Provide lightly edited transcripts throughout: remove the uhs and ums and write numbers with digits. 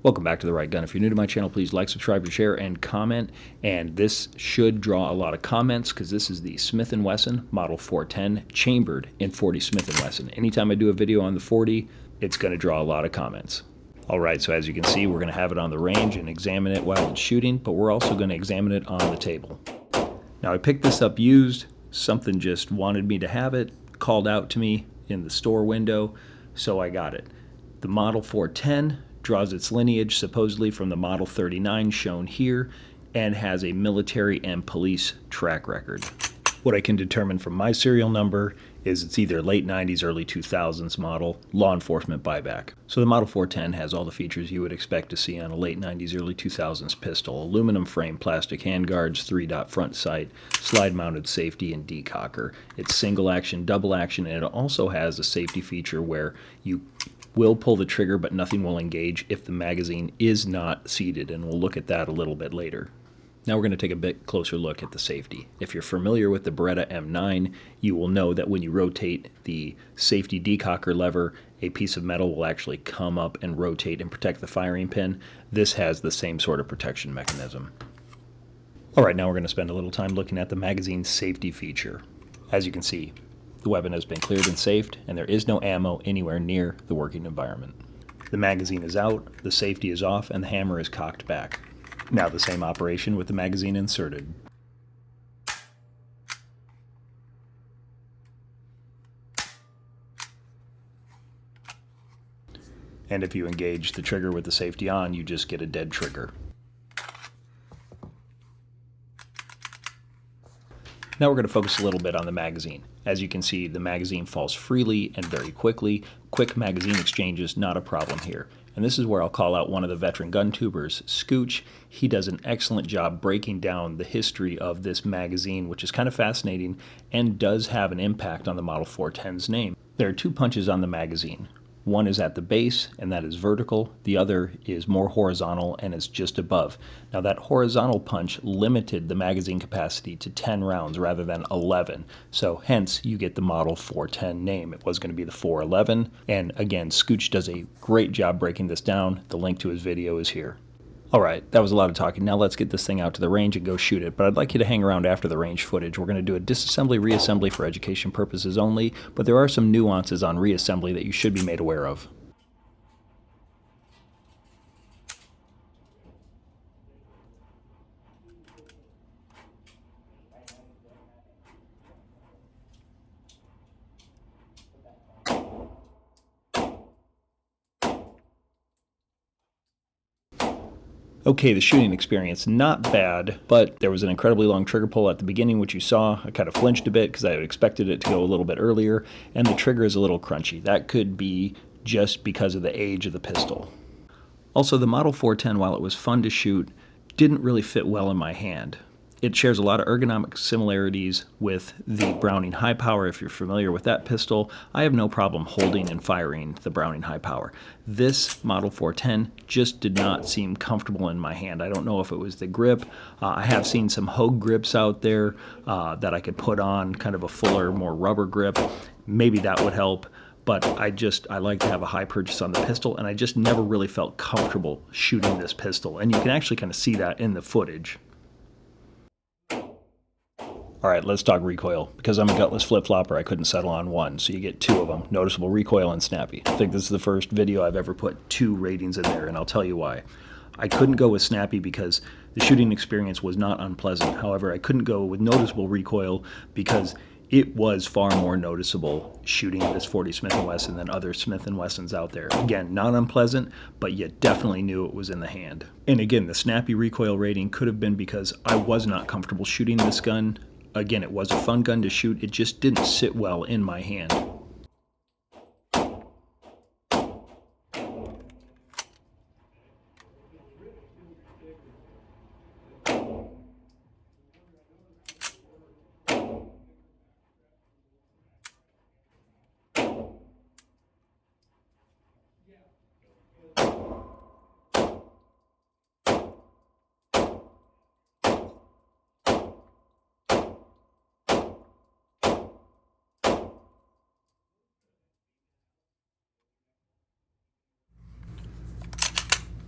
Welcome back to The Right Gun. If you're new to my channel, please like, subscribe, share, and comment. And this should draw a lot of comments because this is the Smith Wesson Model 410 chambered in 40 Smith & Wesson. Anytime I do a video on the 40, it's going to draw a lot of comments. All right, so as you can see, we're going to have it on the range and examine it while it's shooting, but we're also going to examine it on the table. Now, I picked this up used. Something just wanted me to have it, called out to me in the store window, so I got it. The Model 410 draws its lineage supposedly from the Model 39 shown here and has a military and police track record. What I can determine from my serial number is it's either late 90s, early 2000s model, law enforcement buyback. So the Model 410 has all the features you would expect to see on a late 90s, early 2000s pistol. Aluminum frame, plastic handguards, 3-dot front sight, slide-mounted safety, and decocker. It's single action, double action, and it also has a safety feature where you will pull the trigger, but nothing will engage if the magazine is not seated, and we'll look at that a little bit later. Now we're going to take a bit closer look at the safety. If you're familiar with the Beretta M9, you will know that when you rotate the safety decocker lever, a piece of metal will actually come up and rotate and protect the firing pin. This has the same sort of protection mechanism. All right, now we're going to spend a little time looking at the magazine safety feature. As you can see, the weapon has been cleared and safed, and there is no ammo anywhere near the working environment. The magazine is out, the safety is off, and the hammer is cocked back. Now the same operation with the magazine inserted. And if you engage the trigger with the safety on, you just get a dead trigger. Now we're going to focus a little bit on the magazine. As you can see, the magazine falls freely and very quickly. Quick magazine exchange is not a problem here. And this is where I'll call out one of the veteran gun tubers, Scooch. He does an excellent job breaking down the history of this magazine, which is kind of fascinating and does have an impact on the Model 410's name. There are two punches on the magazine. One is at the base, and that is vertical. The other is more horizontal and is just above. Now that horizontal punch limited the magazine capacity to 10 rounds rather than 11. So hence you get the Model 410 name. It was going to be the 411. And again, Scooch does a great job breaking this down. The link to his video is here. All right, that was a lot of talking. Now let's get this thing out to the range and go shoot it. But I'd like you to hang around after the range footage. We're going to do a disassembly, reassembly for education purposes only, but there are some nuances on reassembly that you should be made aware of. Okay, the shooting experience, not bad, but there was an incredibly long trigger pull at the beginning, which you saw. I kind of flinched a bit because I had expected it to go a little bit earlier, and the trigger is a little crunchy. That could be just because of the age of the pistol. Also, the Model 410, while it was fun to shoot, didn't really fit well in my hand. It shares a lot of ergonomic similarities with the Browning High Power. If you're familiar with that pistol, I have no problem holding and firing the Browning High Power. This Model 410 just did not seem comfortable in my hand. I don't know if it was the grip. I have seen some Hogue grips out there that I could put on, kind of a fuller, more rubber grip. Maybe that would help. But I like to have a high purchase on the pistol, and I just never really felt comfortable shooting this pistol. And you can actually kind of see that in the footage. All right, let's talk recoil. Because I'm a gutless flip-flopper, I couldn't settle on one, so you get two of them, noticeable recoil and snappy. I think this is the first video I've ever put 2 ratings in there, and I'll tell you why. I couldn't go with snappy because the shooting experience was not unpleasant. However, I couldn't go with noticeable recoil because it was far more noticeable shooting this 40 Smith & Wesson than other Smith & Wessons out there. Again, not unpleasant, but you definitely knew it was in the hand. And again, the snappy recoil rating could have been because I was not comfortable shooting this gun. Again, it was a fun gun to shoot, it just didn't sit well in my hand.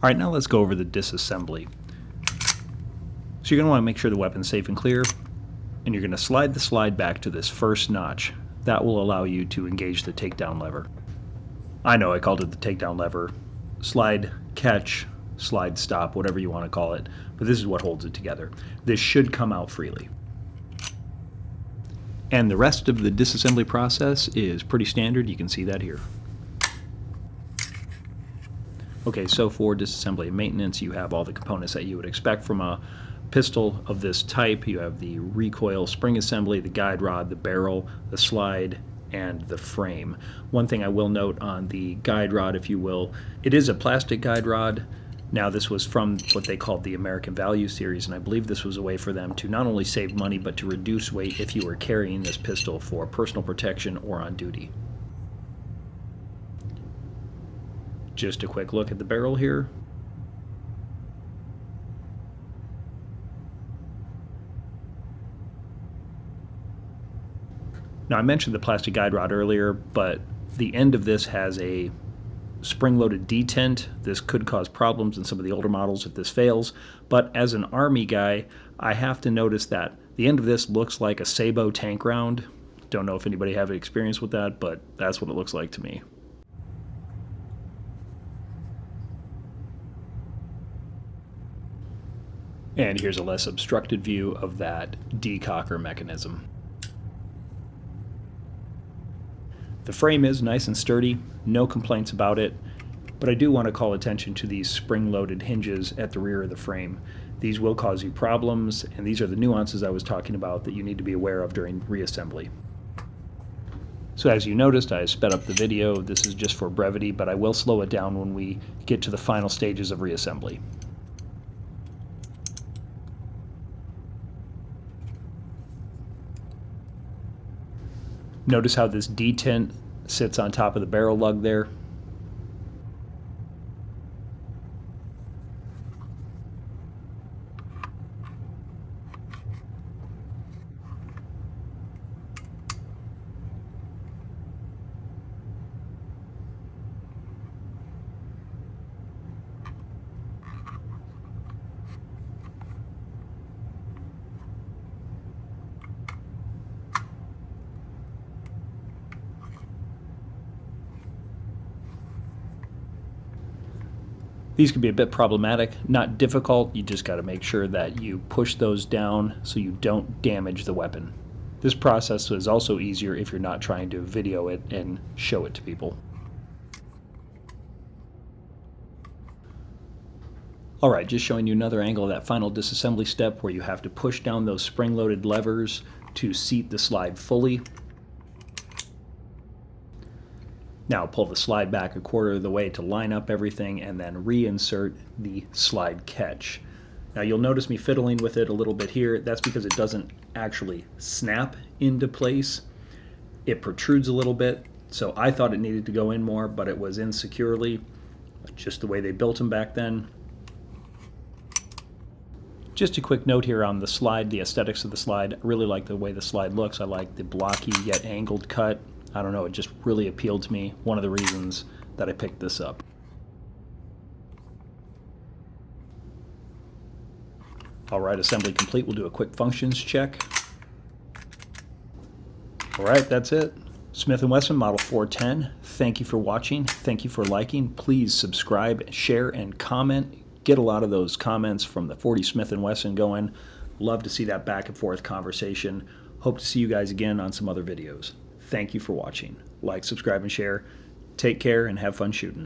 All right, now let's go over the disassembly. So you're going to want to make sure the weapon's safe and clear, and you're going to slide the slide back to this first notch. That will allow you to engage the takedown lever. I know I called it the takedown lever. Slide, catch, slide, stop, whatever you want to call it, but this is what holds it together. This should come out freely. And the rest of the disassembly process is pretty standard. You can see that here. Okay, so for disassembly and maintenance, you have all the components that you would expect from a pistol of this type. You have the recoil spring assembly, the guide rod, the barrel, the slide, and the frame. One thing I will note on the guide rod, if you will, it is a plastic guide rod. Now, this was from what they called the American Value series, and I believe this was a way for them to not only save money, but to reduce weight if you were carrying this pistol for personal protection or on duty. Just a quick look at the barrel here. Now, I mentioned the plastic guide rod earlier, but the end of this has a spring-loaded detent. This could cause problems in some of the older models if this fails, but as an Army guy, I have to notice that the end of this looks like a sabot tank round. Don't know if anybody have experience with that, but that's what it looks like to me. And here's a less obstructed view of that decocker mechanism. The frame is nice and sturdy, no complaints about it, but I do want to call attention to these spring-loaded hinges at the rear of the frame. These will cause you problems, and these are the nuances I was talking about that you need to be aware of during reassembly. So as you noticed, I sped up the video. This is just for brevity, but I will slow it down when we get to the final stages of reassembly. Notice how this detent sits on top of the barrel lug there. These can be a bit problematic, not difficult. You just got to make sure that you push those down so you don't damage the weapon. This process is also easier if you're not trying to video it and show it to people. Alright, just showing you another angle of that final disassembly step where you have to push down those spring-loaded levers to seat the slide fully. Now pull the slide back a quarter of the way to line up everything and then reinsert the slide catch. Now you'll notice me fiddling with it a little bit here. That's because it doesn't actually snap into place. It protrudes a little bit, so I thought it needed to go in more, but it was in securely, just the way they built them back then. Just a quick note here on the slide, the aesthetics of the slide. I really like the way the slide looks. I like the blocky yet angled cut. I don't know, it just really appealed to me. One of the reasons that I picked this up. Alright, assembly complete. We'll do a quick functions check. Alright, that's it. Smith & Wesson Model 410. Thank you for watching. Thank you for liking. Please subscribe, share, and comment. Get a lot of those comments from the 40 Smith & Wesson going. Love to see that back and forth conversation. Hope to see you guys again on some other videos. Thank you for watching. Like, subscribe, and share. Take care and have fun shooting.